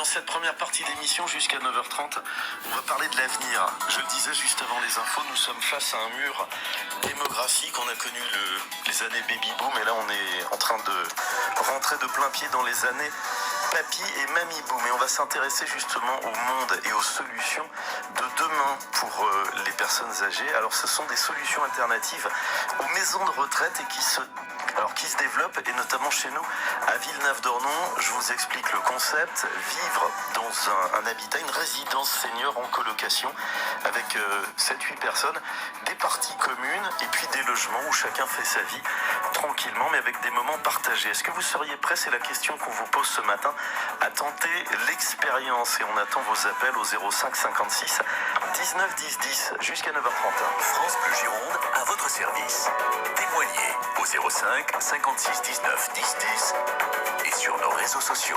cette première partie d'émission jusqu'à 9h30, on va parler de l'avenir. Je le disais juste avant les infos, nous sommes face à un mur démographique. On a connu les années baby boom et là on est en train de rentrer de plein pied dans les années papy et mamie boom. Et on va s'intéresser justement au monde et aux solutions de demain pour les personnes âgées. Alors ce sont des solutions alternatives aux maisons de retraite et qui se développent, et notamment chez nous à Villeneuve-d'Ornon. Je vous explique le concept: vivre dans un habitat, une résidence senior en colocation avec 7-8 personnes, des parties communes et puis des logements où chacun fait sa vie tranquillement mais avec des moments partagés. Est-ce que vous seriez prêts, c'est la question qu'on vous pose ce matin, à tenter l'expérience? Et on attend vos appels au 05 56 19 10 10 jusqu'à 9h30. France Bleu Gironde à votre service. Témoignez au 05 56 19 10 10 et sur nos réseaux sociaux.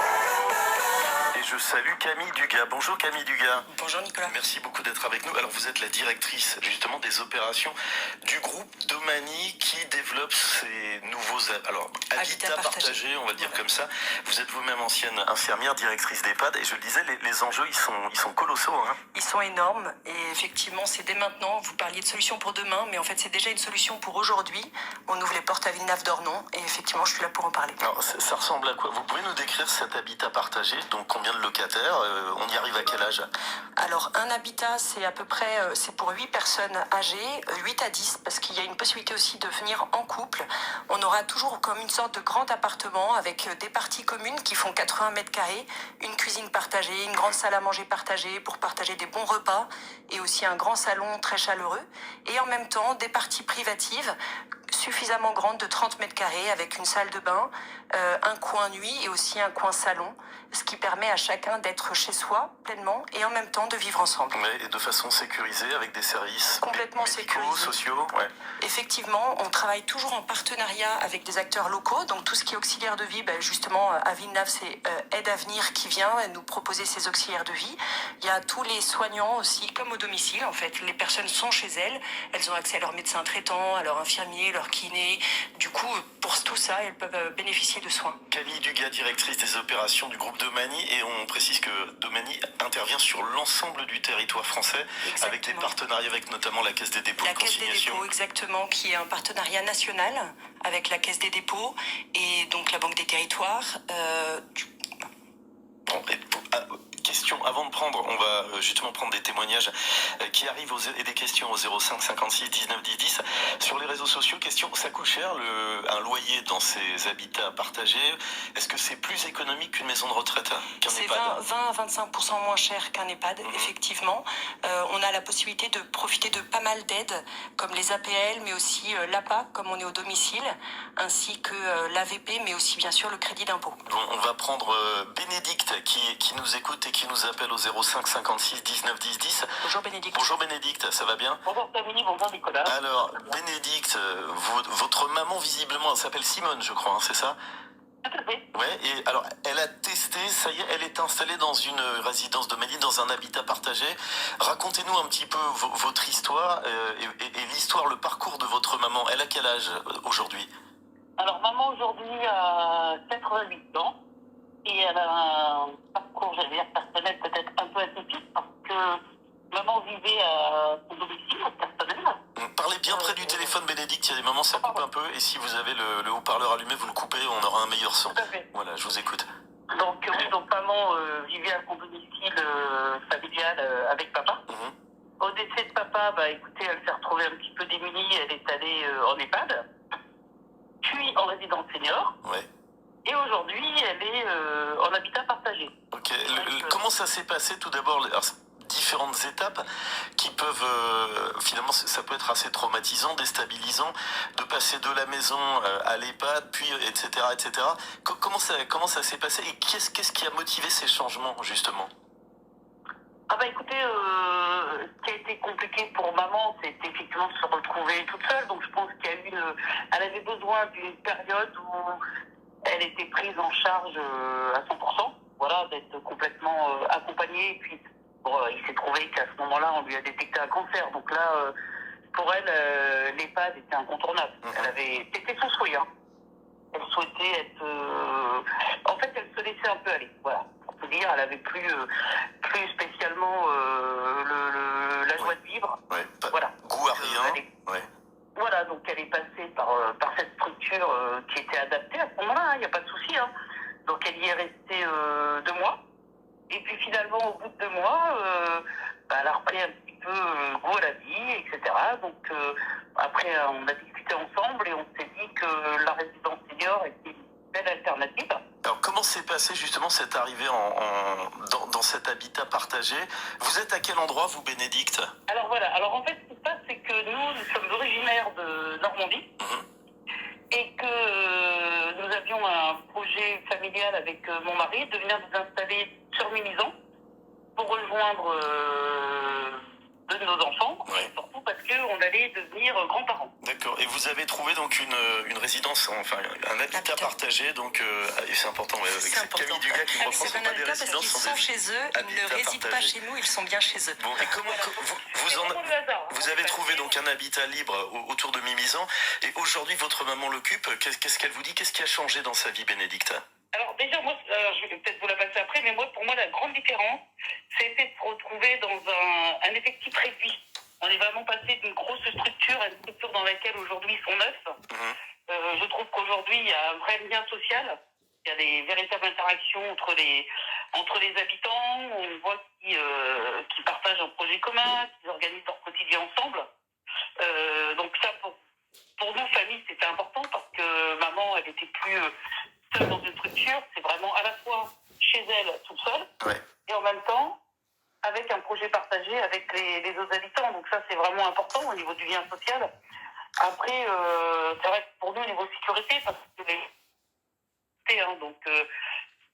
Et je salue Camille Dugas. Bonjour Camille Dugas. Bonjour Nicolas. Merci beaucoup d'être avec nous. Alors vous êtes la directrice justement des opérations du groupe Domani qui développe ces nouveaux habitats partagés, on va dire comme ça. Vous êtes vous-même ancienne infirmière, directrice d'EHPAD, et je le disais, les enjeux ils sont colossaux. Hein. Ils sont énormes et effectivement c'est dès maintenant. Vous parliez de solution pour demain, mais en fait c'est déjà une solution pour aujourd'hui. On ouvre les portes à Villeneuve-d'Ornon et effectivement je suis là pour en parler. Alors ça ressemble à quoi? Vous pouvez nous décrire cet habitat partagé? Donc combien de locataires? On y arrive à quel âge? Alors un habitat c'est à peu près c'est pour 8 personnes âgées, 8 à 10, parce qu'il y a une possibilité aussi de venir en couple. On aura toujours comme une sorte de grand appartement avec des parties communes qui font 80 mètres carrés, une cuisine partagée, une grande salle à manger partagée pour partager des bons repas et aussi un grand salon très chaleureux, et en même temps des parties privatives suffisamment grandes de 30 mètres carrés avec une salle de bain, un coin nuit et aussi un coin salon, ce qui permet à chacun d'être chez soi pleinement et en même temps de vivre ensemble. Ouais, et de façon sécurisée avec des services complètement médicaux, sécurisés, sociaux. Ouais. Effectivement, on travaille toujours en partenariat avec des acteurs locaux, donc tout ce qui est auxiliaire de vie, justement à Villeneuve c'est Aide Avenir qui vient nous proposer ces auxiliaires de vie. Il y a tous les soignants aussi, comme au domicile en fait, les personnes sont chez elles ont accès à leur médecin traitant, à leur infirmier, leur kiné. Du coup, pour tout ça, elles peuvent bénéficier de soins. Camille Dugas, directrice des opérations du groupe Domani, et on précise que Domani intervient sur l'ensemble du territoire français. Exactement. Avec des partenariats avec notamment la Caisse des dépôts la de Caisse consignation. Des dépôts, exactement, qui est un partenariat national avec la Caisse des dépôts et donc la Banque des territoires. Question, avant de prendre, on va justement prendre des témoignages qui arrivent et des questions au 05 56 19 10 10. Sur les réseaux sociaux, question, ça coûte cher un loyer dans ces habitats partagés? Est-ce que c'est plus économique qu'une maison de retraite, qu'un c'est EHPAD? 20 à 25% moins cher qu'un EHPAD, effectivement. On a la possibilité de profiter de pas mal d'aides, comme les APL, mais aussi l'APA, comme on est au domicile, ainsi que l'AVP, mais aussi bien sûr le crédit d'impôt. Bon, on va prendre Bénédicte qui nous écoute et qui nous appelle au 05 56 19 10 10. Bonjour Bénédicte. Bonjour Bénédicte, ça va bien? Bonjour Camille, bonjour Nicolas. Alors, Bénédicte, votre maman visiblement, elle s'appelle Simone, je crois, hein, c'est ça? Tout à fait. Ouais, et alors, elle a testé, ça y est, elle est installée dans une résidence Domani, dans un habitat partagé. Racontez-nous un petit peu votre histoire et l'histoire, le parcours de votre maman. Elle a quel âge aujourd'hui? Alors maman aujourd'hui a 88 ans et elle a un parcours, j'allais dire personnel, peut-être un peu atypique parce que maman vivait à son domicile personnel. Parlez bien près du téléphone, Bénédicte, il y a des moments ça coupe un peu, et si vous avez le haut-parleur allumé, vous le coupez, on aura un meilleur son. Tout à fait. Voilà, je vous écoute. Donc oui, donc maman vivait à son domicile familial avec papa. Au décès de papa, écoutez, elle s'est retrouvée un petit peu démunie, elle est allée en EHPAD, puis en résidence senior. Ouais. Et aujourd'hui, elle est en habitat partagé. Ok. Comment ça s'est passé tout d'abord? Différentes étapes qui peuvent finalement ça peut être assez traumatisant, déstabilisant de passer de la maison à l'EHPAD, puis etc. Comment ça s'est passé et qu'est-ce qui a motivé ces changements justement? Écoutez, ce qui a été compliqué pour maman, c'est effectivement de se retrouver toute seule. Donc je pense qu'il y a eu elle avait besoin d'une période où elle était prise en charge à 100%, voilà, d'être complètement accompagnée. Et puis il s'est trouvé qu'à ce moment-là, on lui a détecté un cancer. Donc là, pour elle, l'EHPAD était incontournable. C'était son souhait. Hein. Elle souhaitait être... En fait, elle se laissait un peu aller. Voilà, pour tout dire, elle avait plus spécialement la joie de vivre. Ouais, Voilà. Goût à rien. Ouais. Voilà, donc elle est passée par cette structure qui était adaptée à ce moment-là, il n'y a pas de souci. Hein. Donc elle y est restée 2 mois. Et puis finalement, au bout de 2 mois, elle a repris un petit peu goût à la vie, etc. Donc après, on a discuté ensemble et on s'est dit que la résidence senior était une belle alternative. Alors, comment s'est passé justement cette arrivée dans cet habitat partagé? Vous êtes à quel endroit, vous, Bénédicte? Alors voilà, alors en fait, ce qui se passe, c'est que nous sommes originaires de Normandie. Et que nous avions un projet familial avec mon mari de venir nous installer sur Mimizan pour rejoindre deux de nos enfants, Ouais. surtout parce qu'on allait devenir grands-parents. D'accord. Et vous avez trouvé donc une résidence, enfin un habitat partagé, donc et c'est important. Ouais, avec C'est important. Camille Dugas qui me reprend, C'est ce un sont pas des habitat parce résidences, qu'ils ce sont des chez eux, ils ne habitats résident pas partagés. chez nous, ils sont bien chez eux. Bon, et comment vous avez trouvé donc un habitat libre autour de Mimizan, et aujourd'hui votre maman l'occupe. Qu'est-ce qu'elle vous dit? Qu'est-ce qui a changé dans sa vie, Bénédicte? Alors déjà, moi, je vais peut-être vous la passer après, mais pour moi, la grande différence, c'était de se retrouver dans un effectif réduit. On est vraiment passé d'une grosse structure à une structure dans laquelle aujourd'hui ils sont 9. Je trouve qu'aujourd'hui, il y a un vrai lien social. Il y a des véritables interactions entre les habitants. On voit qu'ils partagent un projet commun, qu'ils organisent leur quotidien ensemble. Donc ça, pour nous, famille, c'était important parce que maman, elle était plus seule dans une structure. C'est vraiment à la fois chez elle, toute seule, Ouais. et en même temps, avec un projet partagé avec les autres habitants. Donc ça, c'est vraiment important au niveau du lien social. Après, c'est vrai que pour nous, au niveau sécurité, parce que donc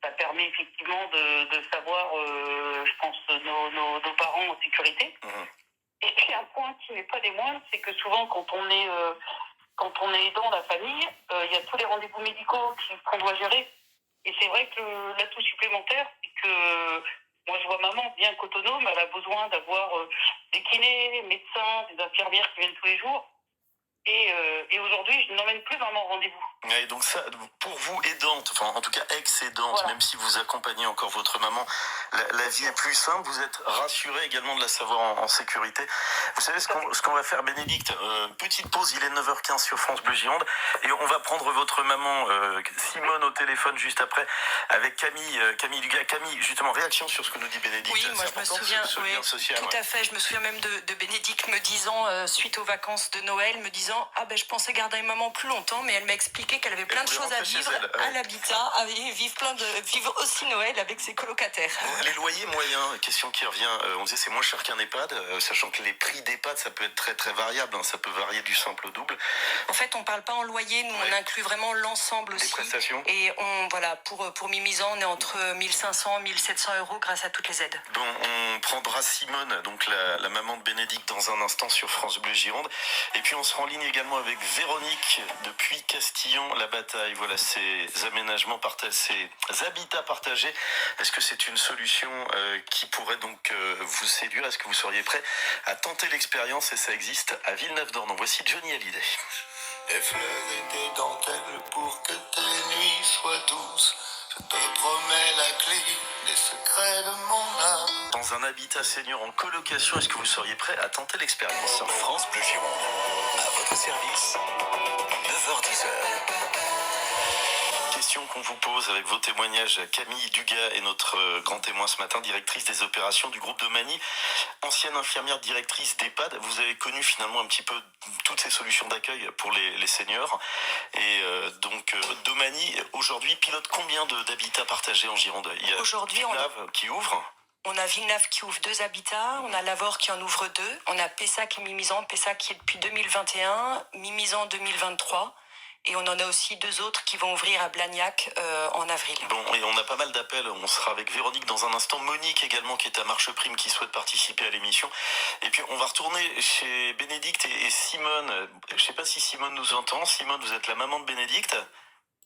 ça permet effectivement de savoir, je pense, nos parents en sécurité. Et puis un point qui n'est pas des moindres, c'est que souvent quand on est dans la famille, il y a tous les rendez-vous médicaux qu'on doit gérer. Et c'est vrai que l'atout supplémentaire, c'est que moi je vois maman bien qu'autonome, elle a besoin d'avoir des kinés, médecins, des infirmières qui viennent tous les jours. Et aujourd'hui, je n'emmène plus maman au rendez-vous. Et donc ça, pour vous, aidante, enfin en tout cas ex-aidante, Voilà. même si vous accompagnez encore votre maman, la vie est plus simple, vous êtes rassurée également de la savoir en sécurité. Vous savez ce qu'on va faire, Bénédicte, petite pause, il est 9h15 sur France Bleu Gironde, et on va prendre votre maman, Simone, au téléphone juste après, avec Camille Dugas. Camille, justement, réaction sur ce que nous dit Bénédicte. Oui, moi je me souviens, ce lien social, tout à fait, je me souviens même de Bénédicte me disant, suite aux vacances de Noël, me disant « Ah ben je pensais garder maman plus longtemps, mais elle m'a expliqué qu'elle avait plein de choses à vivre à l'habitat, à vivre aussi Noël avec ses colocataires. » Les loyers moyens, question qui revient, on disait c'est moins cher qu'un EHPAD, sachant que les prix d'EHPAD ça peut être très très variable, hein, ça peut varier du simple au double. En fait, on parle pas en loyer, nous on inclut vraiment l'ensemble aussi. Des prestations. Et pour Mimizan, on est entre 1500 et 1700 € grâce à toutes les aides. Bon, on prendra Simone, donc la maman de Bénédicte, dans un instant sur France Bleu Gironde. Et puis on sera en ligne également avec Véronique depuis Castillon-la-Bataille. Voilà, ces aménagements partagés, ces habitats partagés. Est-ce que c'est une solution qui pourrait donc vous séduire? Est-ce que vous seriez prêt à tenter l'expérience? Et ça existe à Villeneuve-d'Ornon. Voici Johnny Hallyday. Des fleurs et des dentelles pour que tes nuits soient douces. Je te promets la clé des secrets de mon âme. Dans un habitat senior en colocation, est-ce que vous seriez prêt à tenter l'expérience? France Bleu Gironde, à votre service, 9h-10h. Question qu'on vous pose avec vos témoignages. Camille Dugas est notre grand témoin ce matin, directrice des opérations du groupe Domani, ancienne infirmière directrice d'EHPAD. Vous avez connu finalement un petit peu toutes ces solutions d'accueil pour les seniors. Et donc Domani, aujourd'hui, pilote combien d'habitats partagés en Gironde? Il y a Aujourd'hui, Villeneuve qui ouvre. On a Villeneuve qui ouvre 2 habitats, on a Lavore qui en ouvre 2, on a Pessac et Mimizan, Pessac qui est depuis 2021, Mimizan 2023. Et on en a aussi 2 autres qui vont ouvrir à Blagnac en avril. Bon, et on a pas mal d'appels. On sera avec Véronique dans un instant. Monique également, qui est à Marche Prime, qui souhaite participer à l'émission. Et puis, on va retourner chez Bénédicte et Simone. Je sais pas si Simone nous entend. Simone, vous êtes la maman de Bénédicte?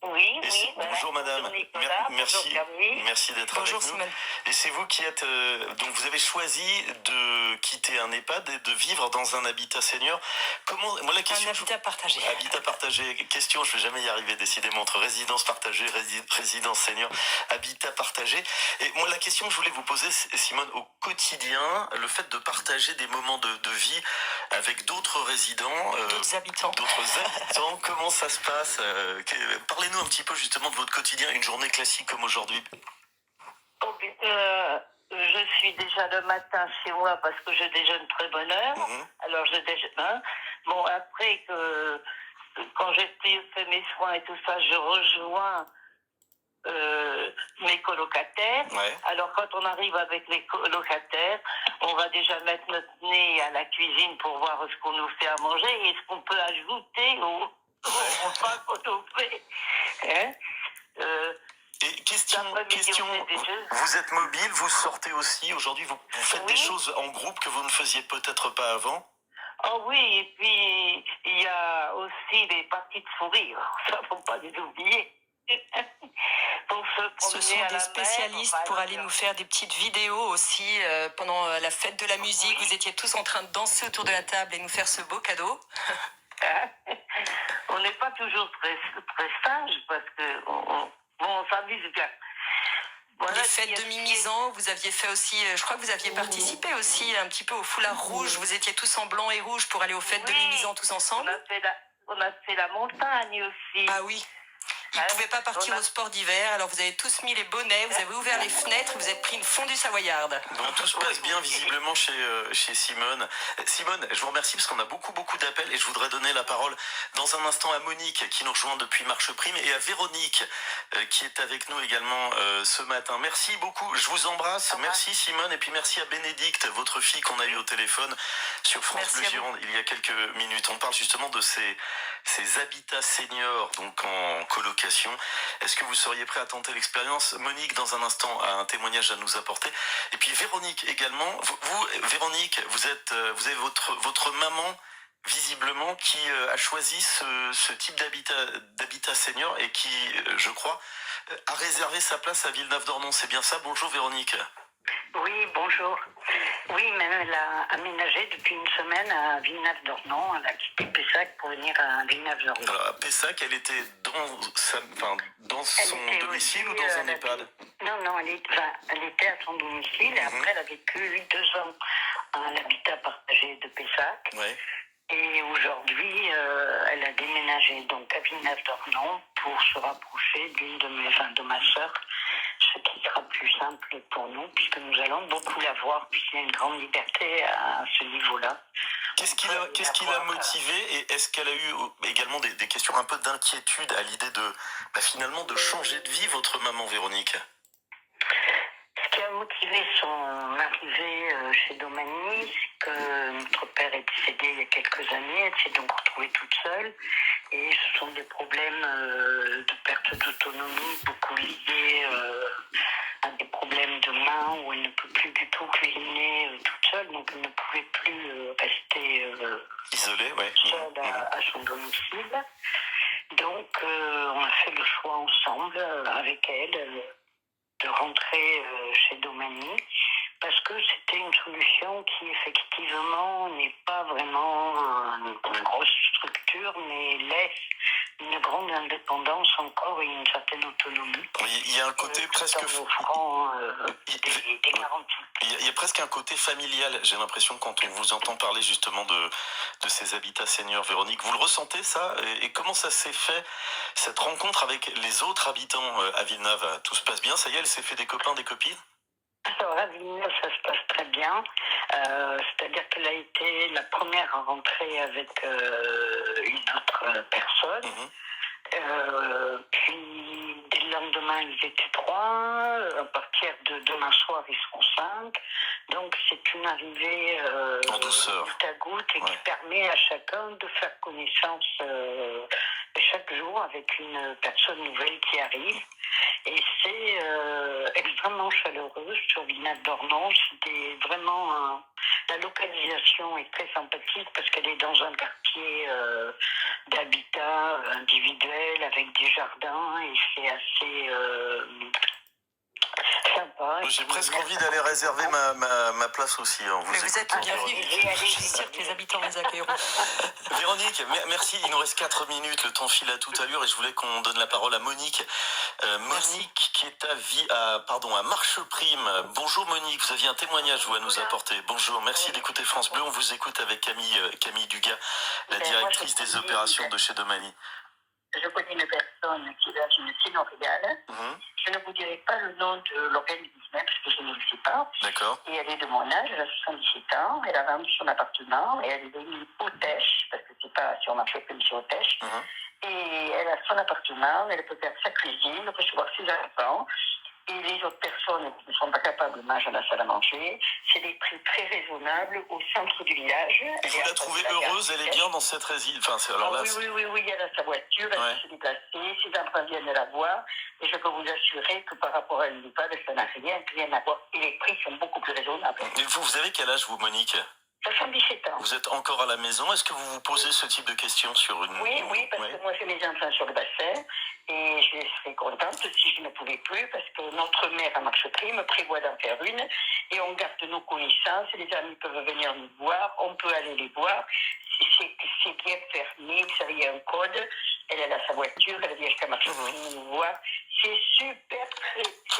Oui, Et oui. bonjour madame. Bonjour Nicolas, Merci. bonjour Camille. Merci d'être Bonjour avec nous. Simone. Et c'est vous qui êtes donc vous avez choisi de quitter un EHPAD et de vivre dans un habitat senior. Comment moi la question Un habitat partagé. habitat partagé. Question, je vais jamais y arriver décidément entre résidence partagée, résidence senior, habitat partagé. Et moi la question que je voulais vous poser Simone, au quotidien, le fait de partager des moments de vie avec d'autres résidents, D'autres habitants. comment ça se passe parlez-nous un petit peu justement de votre quotidien, une journée classique comme aujourd'hui. Je suis déjà le matin chez moi parce que je déjeune très bonne heure. Alors je déjeune. Bon, après quand j'ai fait mes soins et tout ça, je rejoins mes colocataires. Ouais. Alors quand on arrive avec les colocataires, on va déjà mettre notre nez à la cuisine pour voir ce qu'on nous fait à manger et ce qu'on peut ajouter au repas qu'on nous fait. Hein? Et question, L'après-midi, on fait des jeux. vous êtes mobile, vous sortez aussi, aujourd'hui vous faites des Oui. choses en groupe que vous ne faisiez peut-être pas avant. Oh oui, et puis il y a aussi des parties de sourire, ça faut pas les oublier. Pour se Ce promener sont à des la spécialistes mer, pour aller nous faire des petites vidéos aussi pendant la fête de la musique. Oui. Vous étiez tous en train de danser autour de la table et nous faire ce beau cadeau. On n'est pas toujours très sage parce que on s'amuse bien. Voilà, Les fêtes de Mimizan, vous aviez fait aussi, je crois que vous aviez participé aussi un petit peu au foulard rouge. Vous étiez tous en blanc et rouge pour aller aux fêtes de Oui. Mimizan tous ensemble. On a fait la montagne aussi. Ah oui. Ils ne pouvaient pas partir au sport d'hiver, alors vous avez tous mis les bonnets, vous avez ouvert les fenêtres, vous avez pris une fondue savoyarde. Donc tout se passe bien visiblement chez Simone. Simone, je vous remercie parce qu'on a beaucoup d'appels et je voudrais donner la parole dans un instant à Monique qui nous rejoint depuis Marche Prime et à Véronique qui est avec nous également ce matin. Merci beaucoup, je vous embrasse. Merci Simone et puis merci à Bénédicte, votre fille qu'on a eue au téléphone sur France Bleu Gironde il y a quelques minutes. On parle justement de ces habitats seniors donc en colocation. Est-ce que vous seriez prêt à tenter l'expérience? Monique, dans un instant, a un témoignage à nous apporter. Et puis Véronique également. Vous Véronique, vous avez votre maman, visiblement, qui a choisi ce type d'habitat senior et qui, je crois, a réservé sa place à Villeneuve-d'Ornon. C'est bien ça? Bonjour Véronique. Oui, bonjour. Oui, mais elle a aménagé depuis une semaine à Villeneuve-d'Ornon. Elle a quitté Pessac pour venir à Villeneuve-d'Ornon. Alors, à Pessac, elle était dans son domicile ou dans un EHPAD? Non, elle était à son domicile et après elle a vécu 2 ans à l'habitat partagé de Pessac. Ouais. Et aujourd'hui, elle a déménagé donc à Villeneuve-d'Ornon pour se rapprocher de ma sœur, ce qui sera plus simple pour nous puisque nous allons beaucoup la voir puisqu'il y a une grande liberté à ce niveau-là. Qu'est-ce qui l'a motivé et est-ce qu'elle a eu également des questions un peu d'inquiétude à l'idée de finalement de changer de vie, votre maman Véronique? Ce qui a motivé son arrivée chez Domani, c'est que notre père est décédé il y a quelques années. Elle s'est donc retrouvée toute seule. Et ce sont des problèmes de perte d'autonomie, beaucoup liés à des problèmes de main où elle ne peut plus du tout cuisiner toute seule. Donc elle ne pouvait plus rester isolée, ouais. seule à son domicile. Donc on a fait le choix ensemble avec elle de rentrer chez Domani parce que c'était une solution qui effectivement n'est pas vraiment une grosse structure mais laisse une grande indépendance encore et une certaine autonomie. Il y a un côté presque en offrant des garanties. Il y a presque un côté familial, j'ai l'impression, quand on vous entend parler justement de ces habitats seniors. Véronique, vous le ressentez ça? Et comment ça s'est fait, cette rencontre avec les autres habitants à Villeneuve? Tout se passe bien? Ça y est, elle s'est fait des copains, des copines? Alors à Villeneuve, ça se passe très bien. C'est-à-dire qu'elle a été la première à rentrer avec une autre personne. Puis dès le lendemain, ils étaient 3. À partir de demain soir, ils seront 5. Donc c'est une arrivée en douceur, goutte à goutte et qui permet à chacun de faire connaissance chaque jour avec une personne nouvelle qui arrive. Et c'est extrêmement chaleureux sur Villeneuve-d'Ornon. C'était vraiment La localisation est très sympathique parce qu'elle est dans un quartier d'habitat individuel avec des jardins et c'est assez sympa. J'ai presque envie d'aller réserver ma place aussi. En Mais vous êtes écoutant, bienvenue. Véronique. Je suis sûre que les habitants vous accueilleront. Véronique, merci. Il nous reste 4 minutes. Le temps file à toute allure et je voulais qu'on donne la parole à Monique. Monique qui est à Marcheprime. Bonjour Monique, vous aviez un témoignage à nous apporter. Bonjour, merci d'écouter France Bleu. On vous écoute avec Camille Dugas, la directrice des opérations de chez Domani. Je connais une personne qui est dans une sénoriale. Je ne vous dirai pas le nom de l'organisme parce que je ne le sais pas. D'accord. Et elle est de mon âge, elle a 77 ans. Elle a vendu son appartement et elle est venue au Tèche, parce que c'est pas sur Marcheprime, c'est au Tèche. Et elle a son appartement, elle peut faire sa cuisine, recevoir ses enfants. Et les autres personnes qui ne sont pas capables de manger dans la salle à manger, c'est des prix très raisonnables au centre du village. Et vous la trouvez heureuse, elle est bien dans cette résidence. Oui, elle a sa voiture, elle peut se déplacer, ses enfants viennent la voir. Et je peux vous assurer que par rapport à une EHPAD, ça n'a rien à voir. Et les prix sont beaucoup plus raisonnables. Et vous avez quel âge, vous, Monique? 77 ans. Vous êtes encore à la maison. Est-ce que vous vous posez ce type de questions sur une... Oui, parce que moi j'ai mes enfants sur le bassin et je serais contente si je ne pouvais plus parce que notre maire à Marcheprime prévoit d'en faire une et on garde nos connaissances, les amis peuvent venir nous voir, on peut aller les voir. C'est bien fermé, vous savez, il y a un code, elle a sa voiture, elle vient jusqu'à Marcheprime nous voir. C'est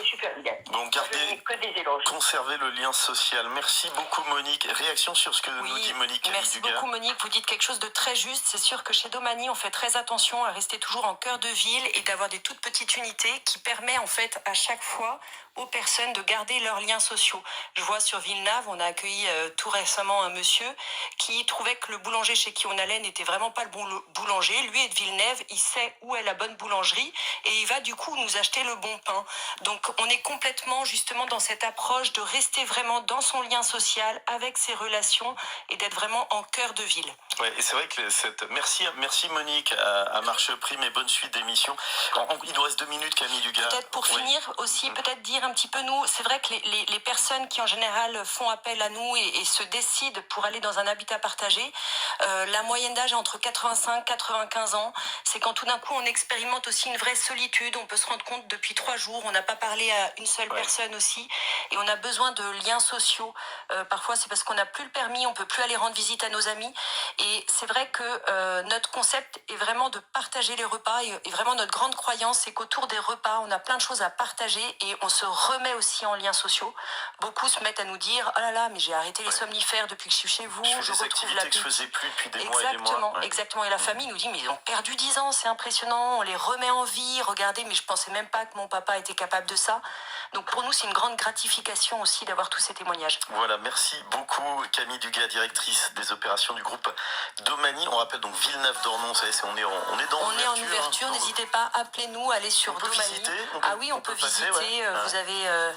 super bien. Donc que des éloges. conservez le lien social. Merci beaucoup Monique. Réaction sur ce que nous dit Monique. Merci beaucoup Monique, vous dites quelque chose de très juste. C'est sûr que chez Domani, on fait très attention à rester toujours en cœur de ville et d'avoir des toutes petites unités qui permettent en fait à chaque fois aux personnes de garder leurs liens sociaux. Je vois sur Villeneuve, on a accueilli tout récemment un monsieur qui trouvait que le boulanger chez qui on allait n'était vraiment pas le bon boulanger. Lui est de Villeneuve, il sait où est la bonne boulangerie et il va du coup nous acheter le bon pain. Donc on est complètement justement dans cette approche de rester vraiment dans son lien social avec ses relations et d'être vraiment en cœur de ville. Ouais, et c'est vrai que merci Monique à Marcheprime et bonne suite d'émission. Il nous reste 2 minutes, Camille Dugas. Peut-être pour finir aussi, peut-être dire un petit peu nous, c'est vrai que les personnes qui en général font appel à nous et se décident pour aller dans un habitat partagé, la moyenne d'âge est entre 85 et 95 ans. C'est quand tout d'un coup on expérimente aussi une vraie solitude, on peut se rendre compte depuis 3 jours, on n'a pas parlé à une seule personne aussi et on a besoin de liens sociaux. Parfois c'est parce qu'on n'a plus le permis, on peut plus aller rendre visite à nos amis et c'est vrai que notre concept est vraiment de partager les repas et vraiment notre grande croyance c'est qu'autour des repas on a plein de choses à partager et on se remet aussi en liens sociaux. Beaucoup se mettent à nous dire oh là là mais j'ai arrêté les somnifères depuis que je suis chez vous, je retrouve la que je faisais plus depuis des mois et des mois. mois. Exactement, et la famille nous dit mais ils ont perdu 10 ans, c'est impressionnant, on les remet en vie, regardez mais je pensais même pas que mon papa était capable de ça. Donc pour nous c'est une grande gratification aussi d'avoir tous ces témoignages. Voilà, merci beaucoup Camille Dugas, directrice des opérations du groupe Domani. On rappelle donc Villeneuve-d'Ornon, on est en ouverture, n'hésitez pas, appelez-nous, allez sur Domani. On peut visiter, vous avez...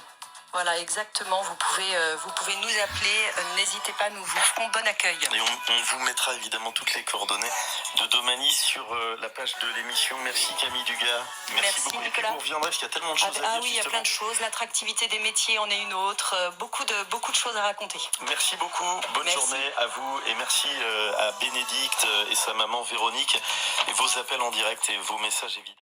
Voilà, exactement. Vous pouvez nous appeler. N'hésitez pas, nous vous ferons bon accueil. Et on vous mettra évidemment toutes les coordonnées de Domani sur la page de l'émission. Merci Camille Dugas. Merci beaucoup. Nicolas. Et puis vous reviendrez parce qu'il y a tellement de choses à dire. Ah oui, il y a plein de choses. L'attractivité des métiers en est une autre. Beaucoup de choses à raconter. Merci beaucoup. Bonne journée à vous et merci à Bénédicte et sa maman Véronique et vos appels en direct et vos messages évidemment.